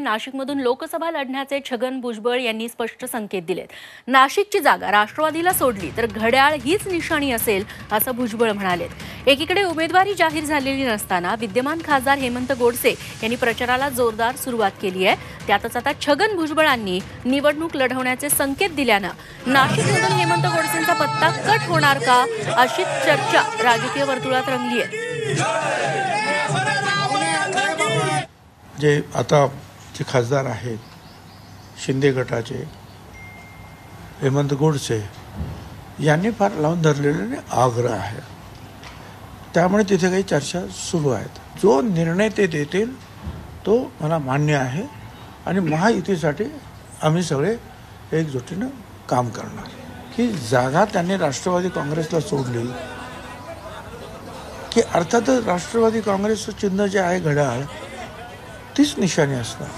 नाशिकमधून लोकसभा लढण्याचे छगन भुजबळ यांनी स्पष्ट संकेत दिलेत. नाशिकची जागा राष्ट्रवादीला सोडली तर घड्याळ हीच निशाणी असेल असं भुजबळ म्हणालेत. एकीकडे उमेदवारी जाहीर झालेली नसताना विद्यमान खासदार हेमंत गोडसे यांनी प्रचाराला जोरदार सुरुवात केली आहे. त्यातच आता छगन भुजबळांनी निवडणूक लढवण्याचे संकेत दिल्यानं नाशिकमधून हेमंत गोडसेंचा पत्ता कट होणार का अशी चर्चा राजकीय वर्तुळात रंगली आहे. जे आता जे खासदार आहेत शिंदे गटाचे हेमंत गोडसे यांनी फार लावून धरलेले आग्रह आहे. त्यामुळे तिथे काही चर्चा सुरू आहेत. जो निर्णय ते देतील तो मला मान्य आहे आणि महायुतीसाठी आम्ही सगळे एकजुटीनं काम करणार. की जागा त्यांनी राष्ट्रवादी काँग्रेसला सोडली की अर्थातच राष्ट्रवादी काँग्रेसचं चिन्ह जे आहे घड्याळ तीच निशाणी असणार.